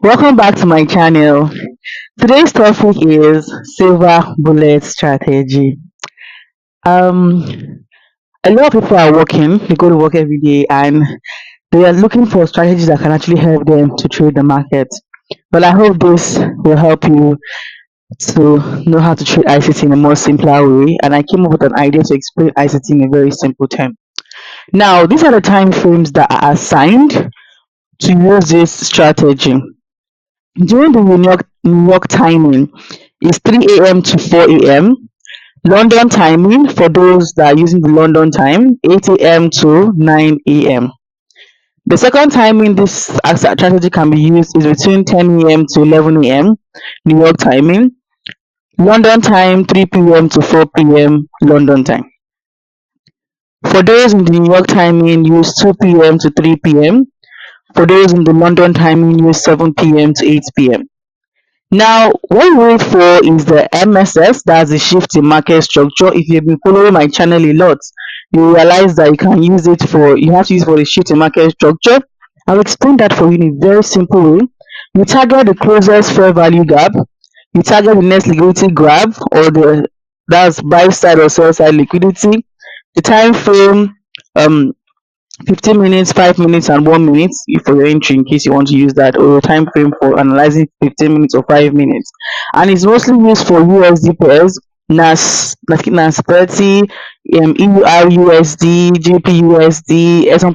Welcome back to my channel. Today's topic is Silver Bullet Strategy. Um, a lot of people are working, they go to work every day and they are looking for strategies that can actually help them to trade the market. But I hope this will help you to know how to trade ICT in a more simpler way. And I came up with an idea to explain ICT in a very simple term. Now, these are the time frames that are assigned to use this strategy. During the New York timing is 3 a.m. to 4 a.m. London timing for those that are using the London time, 8 a.m. to 9 a.m. The second timing this strategy can be used is between 10 a.m. to 11 a.m. New York timing, London time 3 p.m. to 4 p.m. London time. For those in the New York timing, use 2 p.m. to 3 p.m. For those in the London timing, use 7 p.m. to 8 p.m. Now, what we wait for is the MSS, that's the shift in market structure. If you've been following my channel a lot, you realize that you have to use for the shift in market structure. I'll explain that for you in a very simple way. You target the closest fair value gap, you target the next liquidity grab, that's buy side or sell side liquidity, the time frame, um 15 minutes, 5 minutes, and 1 minute for your entry in case you want to use that, or your time frame for analyzing 15 minutes or 5 minutes. And it's mostly used for USD pairs, NAS 30, EUR USD, GPUSD. Some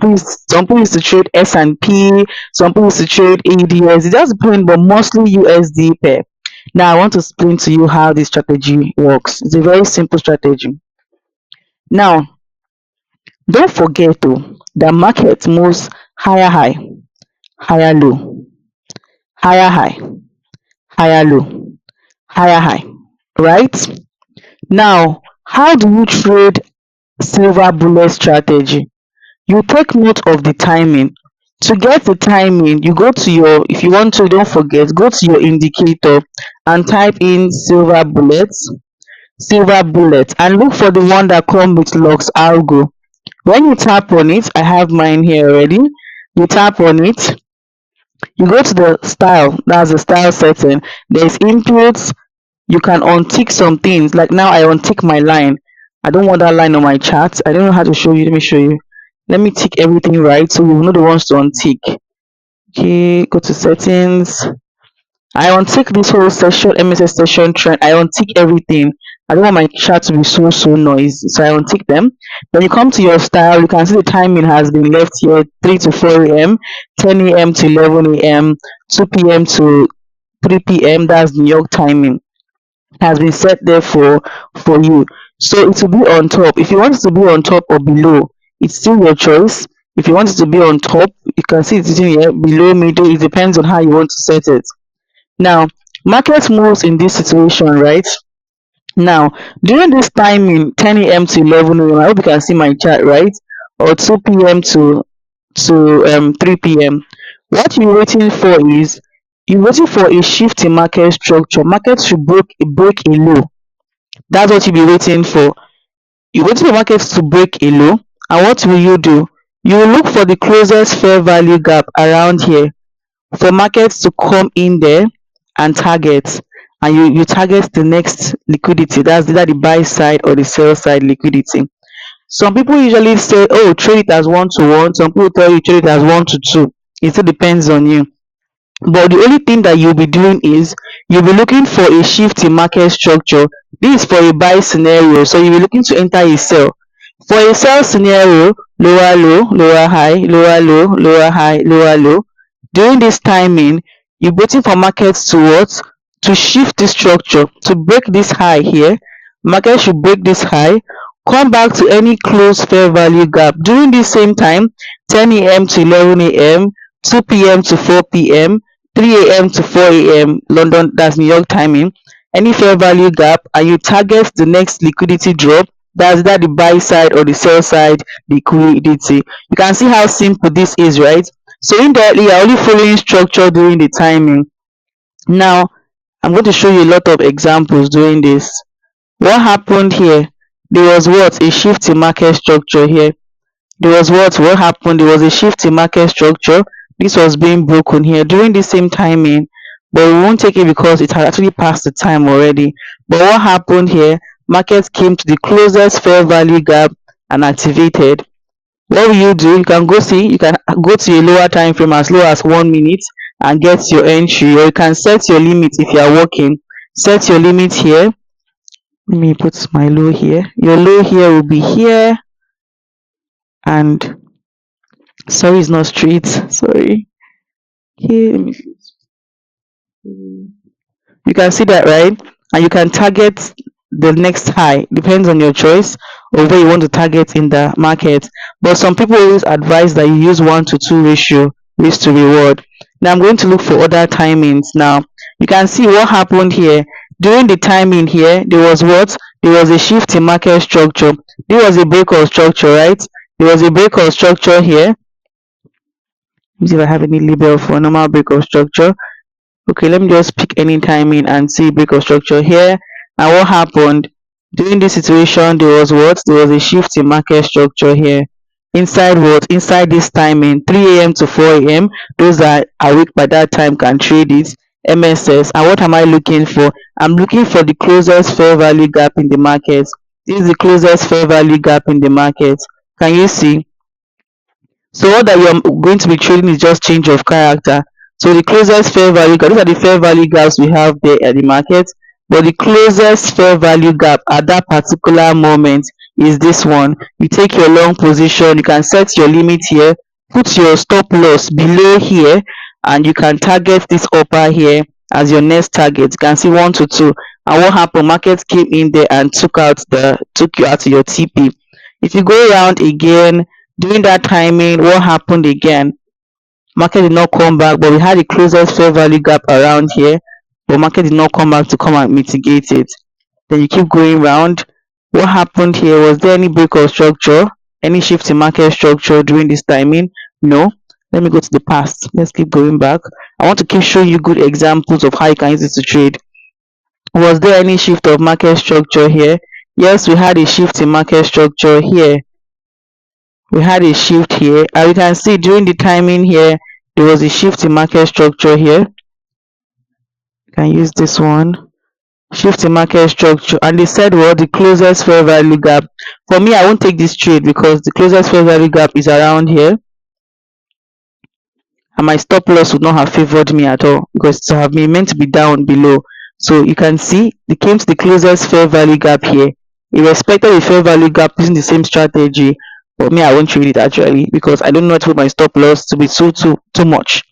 people used to trade S&P, some people used to trade ADS. It does depend, but mostly USD pair. Now, I want to explain to you how this strategy works. It's a very simple strategy. Now, don't forget that market moves higher high, higher low, higher high, higher low, higher high, right? Now, how do you trade silver bullet strategy? You take note of the timing. To get the timing, you go to your, if you want to, don't forget, go to your indicator and type in silver bullet, and look for the one that comes with Lux Algo. When you tap on it, I have mine here already. You tap on it, you go to the style, that's the style setting. There's inputs. You can untick some things. Like now, I untick my line. I don't want that line on my chart. I don't know how to show you. Let me show you. Let me tick everything right so you know the ones to untick. Okay, go to settings. I untick this whole session, MSS session trend. I untick everything. I don't want my chat to be so noisy, so I untick them. When you come to your style, you can see the timing has been left here: 3 to 4 a.m., 10 a.m. to 11 a.m., 2 p.m. to 3 p.m. That's New York timing. Has been set there for you. So it will be on top. If you want it to be on top or below, it's still your choice. If you want it to be on top, you can see it's sitting here, below, middle. It depends on how you want to set it. Now, market moves in this situation, right? Now, during this timing, 10 a.m. to 11 a.m., I hope you can see my chart, right? Or 2 p.m. to 3 p.m. What you're waiting for is you're waiting for a shift in market structure. Market should break a low. That's what you'll be waiting for. You're waiting for markets to break a low. And what will you do? You will look for the closest fair value gap around here for markets to come in there and target, and you target the next liquidity. That's either the buy side or the sell side liquidity. Some people usually say, oh, trade it as 1 to 1. Some people tell you trade it as 1 to 2. It still depends on you. But the only thing that you'll be doing is you'll be looking for a shift in market structure. This is for a buy scenario, so you'll be looking to enter a sell. For a sell scenario, lower low, lower high, lower low, lower high, lower low. During this timing, you're waiting for markets to what? To shift the structure, to break this high here. Market should break this high, come back to any close fair value gap. During this same time, 10 a.m. to 11 a.m., 2 p.m. to 4 p.m., 3 a.m. to 4 a.m. London, that's New York timing, any fair value gap, and you target the next liquidity drop. That's either the buy side or the sell side liquidity. You can see how simple this is, right? So indirectly, you're only following structure during the timing. Now, I'm going to show you a lot of examples doing this. What happened here? There was what? A shift in market structure here. There was what happened? There was a shift in market structure. This was being broken here during the same timing, but we won't take it because it had actually passed the time already. But what happened here? Market came to the closest fair value gap and activated. What will you do? You can go see, you can go to a lower time frame as low as 1 minute and get your entry, or you can set your limit if you are working. Set your limit here. Let me put my low here. Your low here will be here, and sorry, it's not straight. Sorry. Here, let me see. You can see that, right? And you can target the next high, depends on your choice or where you want to target in the market. But some people always advise that you use 1 to 2 ratio, risk to reward. Now I'm going to look for other timings. Now you can see what happened here. During the timing here, there was what? There was a shift in market structure. There was a break of structure, right? There was a break of structure here. Let me see if I have any label for normal break of structure. Okay, let me just pick any timing and see break of structure here. And what happened during this situation? There was what? There was a shift in market structure here. Inside what? Inside this timing, 3 a.m. to 4 a.m. Those that are awake by that time can trade it. MSS. And what am I looking for? I'm looking for the closest fair value gap in the market. This is the closest fair value gap in the market. Can you see? So all that you're going to be trading is just change of character. So the closest fair value gap, these are the fair value gaps we have there at the market. But the closest fair value gap at that particular moment is this one. You take your long position, you can set your limit here, put your stop loss below here, and you can target this upper here as your next target. You can see 1 to 2. And what happened? Market came in there and took you out to your TP. If you go around again, during that timing, what happened again? Market did not come back, but we had the closest fair value gap around here, but market did not come back to come and mitigate it. Then you keep going round. What happened here? Was there any break of structure? Any shift in market structure during this timing? No. Let me go to the past. Let's keep going back. I want to keep showing you good examples of how you can use it to trade. Was there any shift of market structure here? Yes, we had a shift in market structure here. We had a shift here, and you can see during the timing here there was a shift in market structure here. You can use this one, shift in market structure, and they said what? The closest fair value gap. For me, I won't take this trade because the closest fair value gap is around here, and my stop loss would not have favored me at all because it have been meant to be down below. So you can see they came to the closest fair value gap here. It respected the fair value gap using the same strategy, but me, I won't trade it actually because I don't know to put my stop loss to be too much.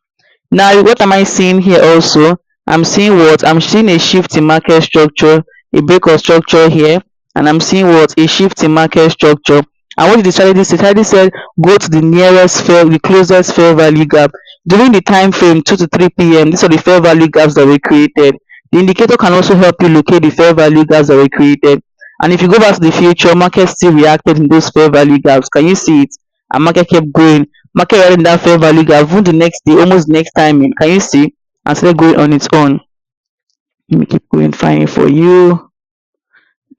Now what am I seeing here also? I'm seeing what? I'm seeing a shift in market structure, a break of structure here, and I'm seeing what? A shift in market structure. And what did the strategy say? The strategy said go to the closest fair value gap. During the time frame 2 to 3 p.m., these are the fair value gaps that were created. The indicator can also help you locate the fair value gaps that were created. And if you go back to the future, market still reacted in those fair value gaps. Can you see it? And market kept going. Market riding that fair value gap even the next day, almost next timing. Can you see? And started going on its own. Let me keep going fine for you.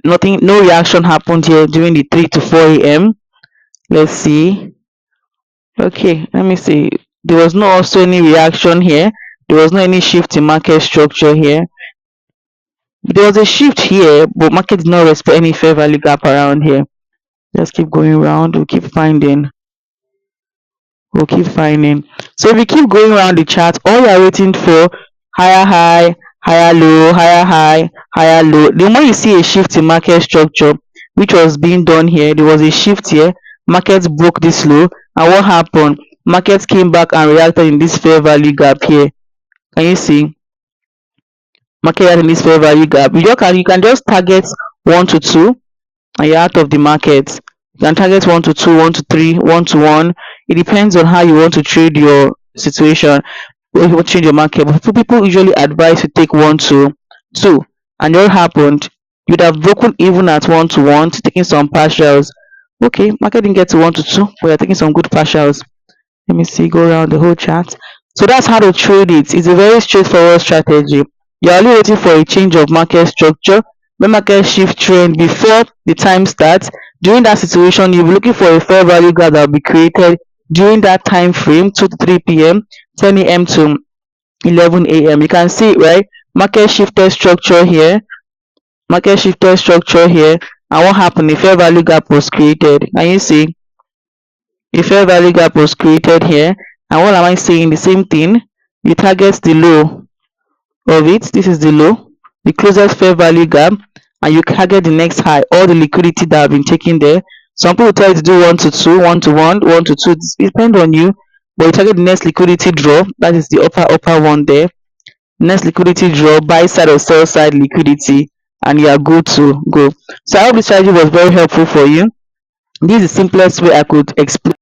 Nothing, no reaction happened here during the 3 to 4 a.m. Let's see. Okay, let me see. There was no also any reaction here. There was no any shift in market structure here. There was a shift here, but market did not respect any fair value gap around here. Just keep going around. We'll keep finding. So if we keep going around the chart, all we are waiting for higher high, higher low, higher high, higher low. The moment you see a shift in market structure, which was being done here, there was a shift here. Markets broke this low, and what happened? Markets came back and reacted in this fair value gap here. Can you see? Market in this fair value gap. You can just target 1 to 2, and you're out of the market. You can target 1 to 2, 1 to 3, 1 to 1. It depends on how you want to trade your situation, or you want to trade your market. But people usually advise to take 1 to 2. And what happened? You'd have broken even at 1 to 1, taking some partials. Okay, market didn't get to 1 to 2, but you're taking some good partials. Let me see, go around the whole chart. So that's how to trade it. It's a very straightforward strategy. You're only waiting for a change of market structure. When market shift trend before the time starts, during that situation, you'll be looking for a fair value gap that will be created during that time frame, 2 to 3 p.m., 10 a.m. to 11 a.m. You can see, right? Market shifted structure here, market shifted structure here, and what happened? A fair value gap was created. Can you see? A fair value gap was created here. And what am I saying? The same thing. You target the low of it. This is the low, the closest fair value gap, and you target the next high, all the liquidity that have been taken there. Some people try to do 1 to 2, 1 to 1, 1 to 2. It depends on you, but you target the next liquidity draw. That is the upper one there. Next liquidity draw, buy side or sell side liquidity, and you are good to go. So I hope this strategy was very helpful for you. This is the simplest way I could explain